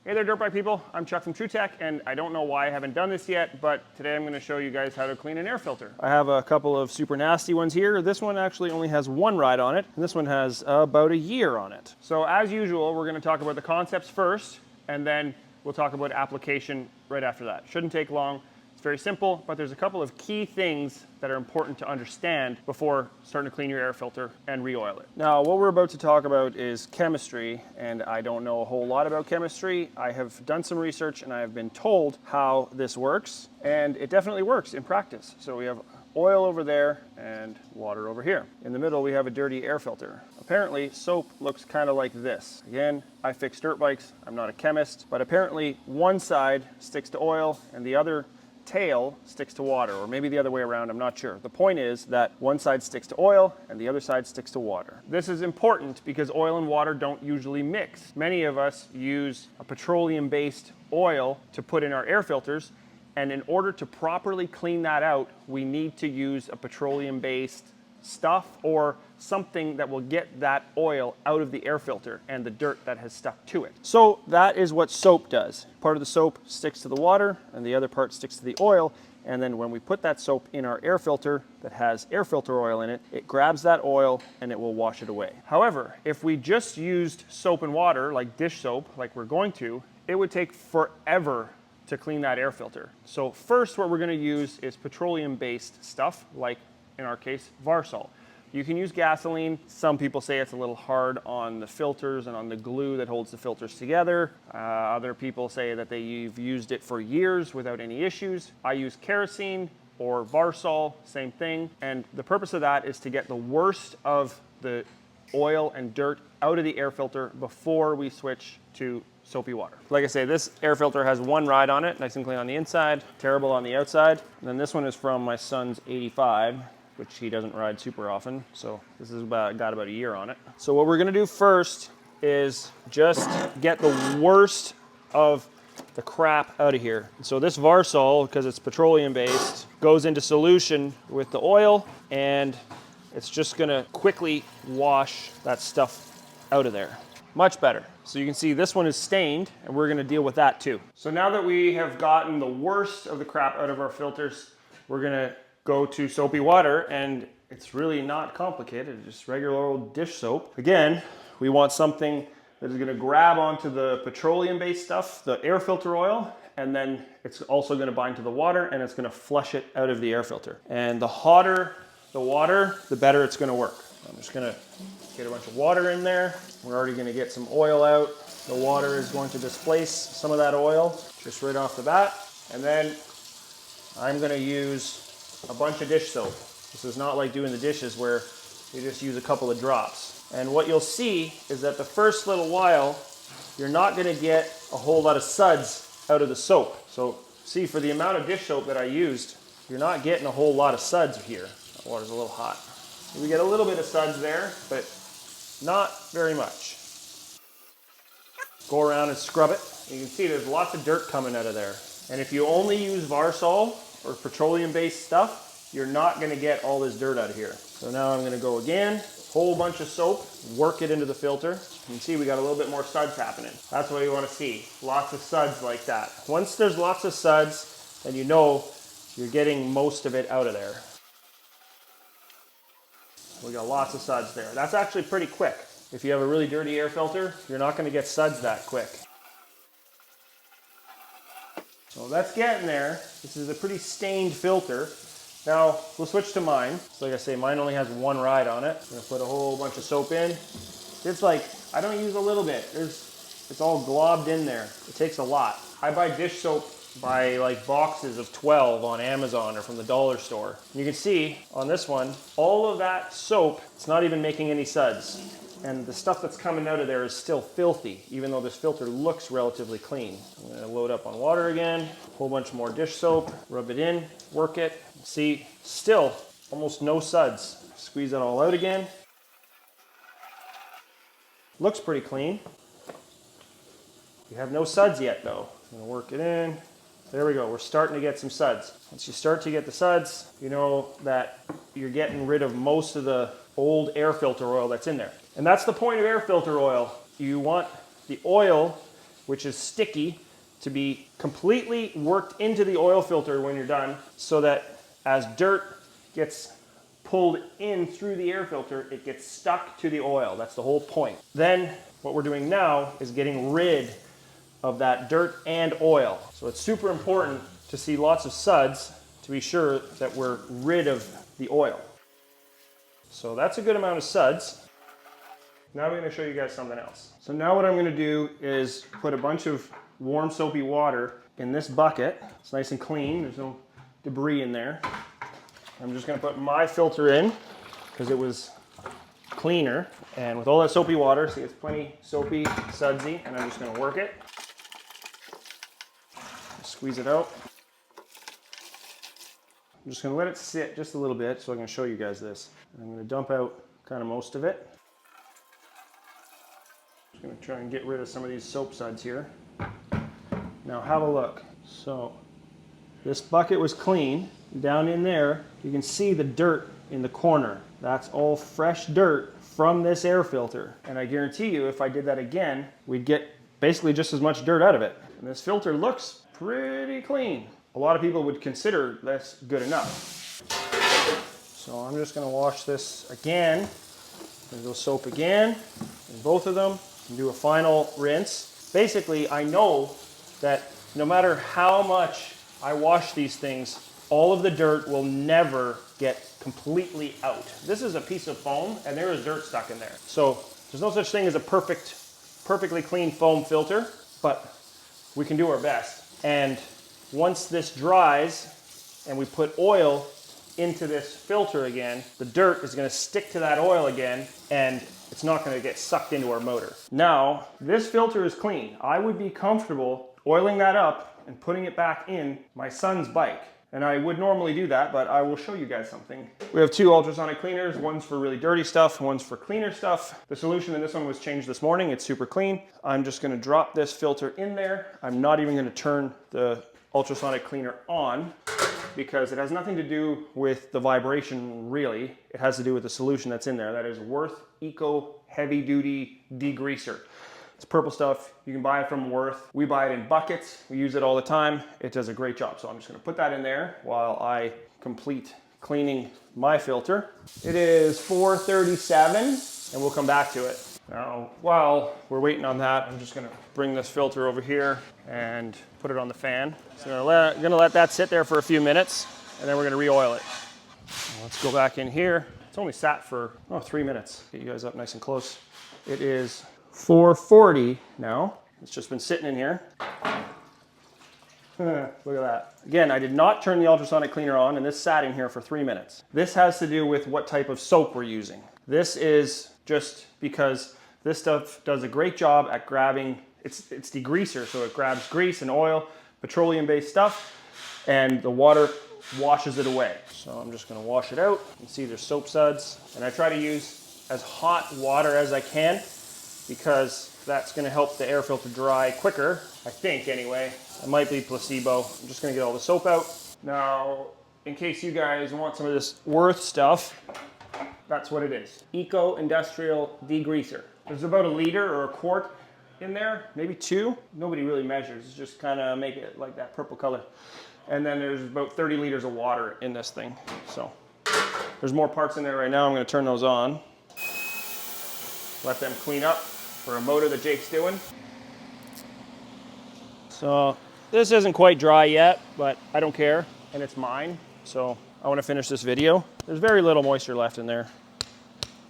Hey there, dirt bike people. I'm Chuck from TruTech, and I don't know why I haven't done this yet, but today I'm going to show you guys how to clean an air filter. I have a couple of super nasty ones here. This one actually only has one ride on it, and this one has about a year on it. So as usual, we're going to talk about the concepts first, and then we'll talk about application right after that. Shouldn't take long. It's very simple, but there's a couple of key things that are important to understand before starting to clean your air filter and re-oil it. Now, what we're about to talk about is chemistry, and I don't know a whole lot about chemistry. I have done some research and I have been told how this works, and it definitely works in practice. So we have oil over there and water over here. In the middle, we have a dirty air filter. Apparently, soap looks kind of like this. Again, I fix dirt bikes. I'm not a chemist, but apparently one side sticks to oil and the other tail sticks to water, or maybe the other way around, I'm not sure. The point is that one side sticks to oil and the other side sticks to water. This is important because oil and water don't usually mix. Many of us use a petroleum-based oil to put in our air filters, and in order to properly clean that out, we need to use a petroleum-based stuff or something that will get that oil out of the air filter and the dirt that has stuck to it. So that is what soap does. Part of the soap sticks to the water and the other part sticks to the oil, and then when we put that soap in our air filter that has air filter oil in it, it grabs that oil and it will wash it away. However, if we just used soap and water, like dish soap, like we're going to, it would take forever to clean that air filter. So first what we're going to use is petroleum-based stuff, like in our case, varsol. You can use gasoline. Some people say it's a little hard on the filters and on the glue that holds the filters together. Other people say that they've used it for years without any issues. I use kerosene or varsol, same thing. And the purpose of that is to get the worst of the oil and dirt out of the air filter before we switch to soapy water. Like I say, this air filter has one ride on it, nice and clean on the inside, terrible on the outside. And then this one is from my son's 85. Which he doesn't ride super often, so this has got about a year on it. So what we're gonna do first is just get the worst of the crap out of here. So this varsol, because it's petroleum based, goes into solution with the oil, and it's just gonna quickly wash that stuff out of there. Much better. So you can see this one is stained, and we're gonna deal with that too. So now that we have gotten the worst of the crap out of our filters, we're gonna go to soapy water, and it's really not complicated, it's just regular old dish soap. Again, we want something that is gonna grab onto the petroleum-based stuff, the air filter oil, and then it's also gonna bind to the water, and it's gonna flush it out of the air filter. And the hotter the water, the better it's gonna work. I'm just gonna get a bunch of water in there. We're already gonna get some oil out. The water is going to displace some of that oil, just right off the bat. And then I'm gonna use a bunch of dish soap. This is not like doing the dishes where you just use a couple of drops. And what you'll see is that the first little while, you're not gonna get a whole lot of suds out of the soap. So see, for the amount of dish soap that I used, you're not getting a whole lot of suds here. That water's a little hot. We get a little bit of suds there, but not very much. Go around and scrub it. You can see there's lots of dirt coming out of there. And if you only use varsol, or petroleum-based stuff, you're not gonna get all this dirt out of here. So now I'm gonna go again, whole bunch of soap, work it into the filter. You can see we got a little bit more suds happening. That's what you wanna see, lots of suds like that. Once there's lots of suds, then you know you're getting most of it out of there. We got lots of suds there. That's actually pretty quick. If you have a really dirty air filter, you're not gonna get suds that quick. So that's getting there. This is a pretty stained filter. Now, we'll switch to mine. So like I say, mine only has one ride on it. I'm gonna put a whole bunch of soap in. It's like, I don't use a little bit. It's all globbed in there. It takes a lot. I buy dish soap by like boxes of 12 on Amazon or from the dollar store. And you can see on this one, all of that soap, it's not even making any suds. And the stuff that's coming out of there is still filthy, even though this filter looks relatively clean. I'm gonna load up on water again, a whole bunch more dish soap, rub it in, work it. See, still almost no suds. Squeeze that all out again. Looks pretty clean. You have no suds yet though. I'm gonna work it in. There we go, we're starting to get some suds. Once you start to get the suds, you know that you're getting rid of most of the old air filter oil that's in there. And that's the point of air filter oil. You want the oil which is sticky, to be completely worked into the oil filter when you're done, so that as dirt gets pulled in through the air filter, it gets stuck to the oil. That's the whole point. Then what we're doing now is getting rid of that dirt and oil. So it's super important to see lots of suds to be sure that we're rid of the oil. So that's a good amount of suds. Now I'm going to show you guys something else. So now what I'm going to do is put a bunch of warm soapy water in this bucket. It's nice and clean. There's no debris in there. I'm just going to put my filter in because it was cleaner. And with all that soapy water, see, it's plenty soapy, sudsy, and I'm just going to work it. Squeeze it out. I'm just going to let it sit just a little bit so I can show you guys this. I'm going to dump out kind of most of it. Just going to try and get rid of some of these soap suds here. Now have a look. So this bucket was clean. Down in there, you can see the dirt in the corner. That's all fresh dirt from this air filter. And I guarantee you, if I did that again, we'd get basically just as much dirt out of it. And this filter looks pretty clean. A lot of people would consider this good enough. So I'm just gonna wash this again. There's a soap again, in both of them, and do a final rinse. Basically, I know that no matter how much I wash these things, all of the dirt will never get completely out. This is a piece of foam and there is dirt stuck in there. So there's no such thing as a perfectly clean foam filter, but we can do our best. And once this dries and we put oil into this filter again, the dirt is going to stick to that oil again and it's not going to get sucked into our motor. Now, this filter is clean. I would be comfortable oiling that up and putting it back in my son's bike. And I would normally do that, but I will show you guys something. We have two ultrasonic cleaners. One's for really dirty stuff, one's for cleaner stuff. The solution in this one was changed this morning. It's super clean. I'm just gonna drop this filter in there. I'm not even gonna turn the ultrasonic cleaner on because it has nothing to do with the vibration, really. It has to do with the solution that's in there. That is Wurth Eco Heavy Duty Degreaser. It's purple stuff. You can buy it from Wurth. We buy it in buckets. We use it all the time. It does a great job. So I'm just going to put that in there while I complete cleaning my filter. It is 4:37 and we'll come back to it. Now, while we're waiting on that, I'm just going to bring this filter over here and put it on the fan. So I'm going to let that sit there for a few minutes and then we're going to re-oil it. Let's go back in here. It's only sat for 3 minutes. Get you guys up nice and close. It is 4:40 now. It's just been sitting in here. Look at that. Again, I did not turn the ultrasonic cleaner on and this sat in here for 3 minutes. This has to do with what type of soap we're using. This is just because this stuff does a great job at grabbing, it's degreaser, so it grabs grease and oil, petroleum-based stuff, and the water washes it away. So I'm just gonna wash it out. You can see there's soap suds, and I try to use as hot water as I can because that's gonna help the air filter dry quicker, I think anyway. It might be placebo. I'm just gonna get all the soap out. Now, in case you guys want some of this Wurth stuff, that's what it is. Eco Industrial Degreaser. There's about 1 liter or a quart in there, maybe 2. Nobody really measures, it's just kind of make it like that purple color. And then there's about 30 liters of water in this thing. So there's more parts in there right now. I'm gonna turn those on. Let them clean up for a motor that Jake's doing. So this isn't quite dry yet, but I don't care, and it's mine. So I want to finish this video. There's very little moisture left in there.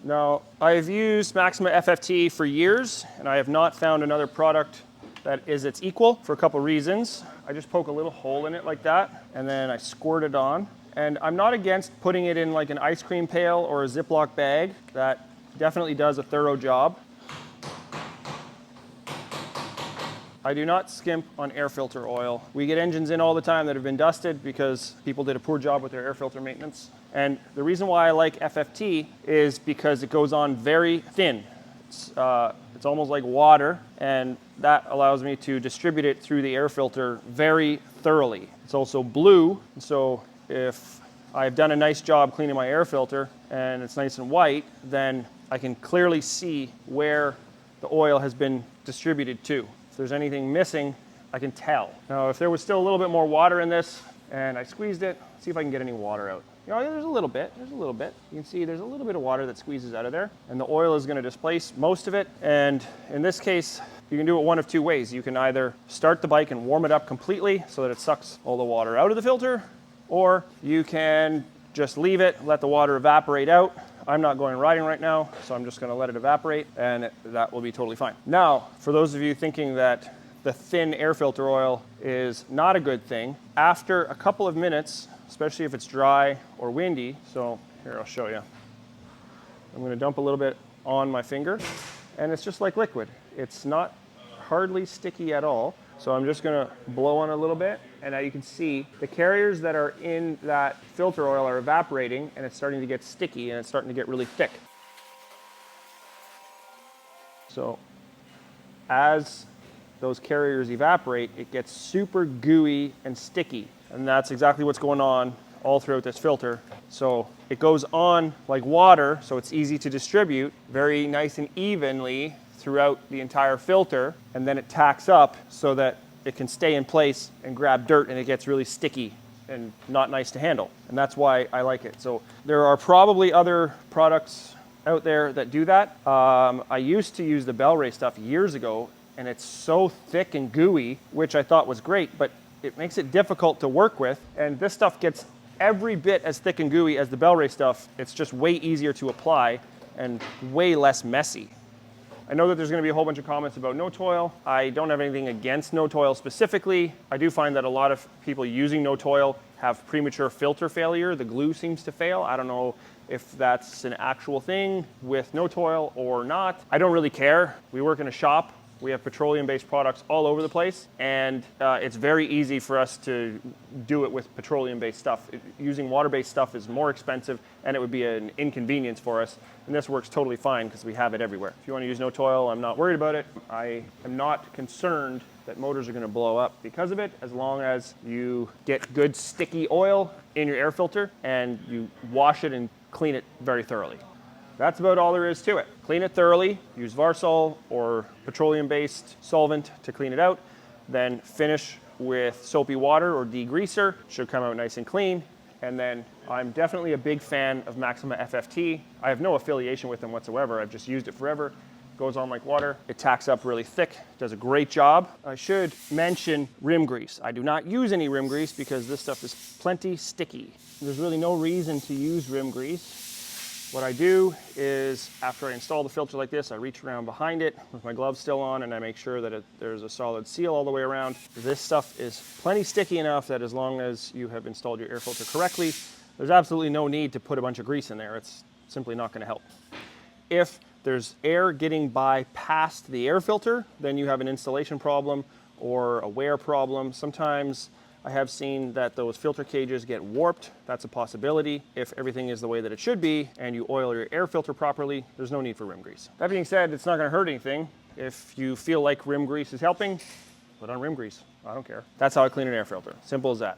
Now, I've used Maxima FFT for years, and I have not found another product that is its equal for a couple reasons. I just poke a little hole in it like that, and then I squirt it on. And I'm not against putting it in like an ice cream pail or a Ziploc bag. That definitely does a thorough job. I do not skimp on air filter oil. We get engines in all the time that have been dusted because people did a poor job with their air filter maintenance. And the reason why I like FFT is because it goes on very thin. It's almost like water, and that allows me to distribute it through the air filter very thoroughly. It's also blue, so if I've done a nice job cleaning my air filter and it's nice and white, then I can clearly see where the oil has been distributed to If there's anything missing, I can tell. Now, if there was still a little bit more water in this and I squeezed it, see if I can get any water out. You know, there's a little bit. You can see there's a little bit of water that squeezes out of there, and the oil is going to displace most of it. And in this case, you can do it one of two ways. You can either start the bike and warm it up completely so that it sucks all the water out of the filter, or you can just leave it, let the water evaporate out. I'm not going riding right now, so I'm just going to let it evaporate, and that will be totally fine. Now, for those of you thinking that the thin air filter oil is not a good thing, after a couple of minutes, especially if it's dry or windy, so here, I'll show you. I'm going to dump a little bit on my finger, and it's just like liquid. It's not hardly sticky at all. So I'm just going to blow on a little bit, and now you can see the carriers that are in that filter oil are evaporating, and it's starting to get sticky, and it's starting to get really thick. So as those carriers evaporate, it gets super gooey and sticky, and that's exactly what's going on all throughout this filter. So it goes on like water, so it's easy to distribute very nice and evenly throughout the entire filter, and then it tacks up so that it can stay in place and grab dirt, and it gets really sticky and not nice to handle. And that's why I like it. So there are probably other products out there that do that. I used to use the bel-ray stuff years ago, and it's so thick and gooey, which I thought was great, but it makes it difficult to work with. And this stuff gets every bit as thick and gooey as the bel-ray stuff. It's just way easier to apply and way less messy. I know that there's going to be a whole bunch of comments about No Toil. I don't have anything against No Toil specifically. I do find that a lot of people using No Toil have premature filter failure. The glue seems to fail. I don't know if that's an actual thing with No Toil or not. I don't really care. We work in a shop. We have petroleum-based products all over the place, and it's very easy for us to do it with petroleum-based stuff. Using water-based stuff is more expensive, and it would be an inconvenience for us, and this works totally fine because we have it everywhere. If you want to use No Toil, I'm not worried about it. I am not concerned that motors are going to blow up because of it, as long as you get good sticky oil in your air filter and you wash it and clean it very thoroughly. That's about all there is to it. Clean it thoroughly, use varsol or petroleum-based solvent to clean it out, then finish with soapy water or degreaser. Should come out nice and clean. And then I'm definitely a big fan of Maxima FFT. I have no affiliation with them whatsoever. I've just used it forever. Goes on like water. It tacks up really thick, does a great job. I should mention rim grease. I do not use any rim grease because this stuff is plenty sticky. There's really no reason to use rim grease. What I do is, after I install the filter like this, I reach around behind it with my gloves still on, and I make sure that there's a solid seal all the way around. This stuff is plenty sticky enough that as long as you have installed your air filter correctly, there's absolutely no need to put a bunch of grease in there. It's simply not going to help. If there's air getting by past the air filter, then you have an installation problem or a wear problem. Sometimes I have seen that those filter cages get warped. That's a possibility. If everything is the way that it should be and you oil your air filter properly, there's no need for rim grease. That being said, it's not going to hurt anything. If you feel like rim grease is helping, put on rim grease. I don't care. That's how I clean an air filter. Simple as that.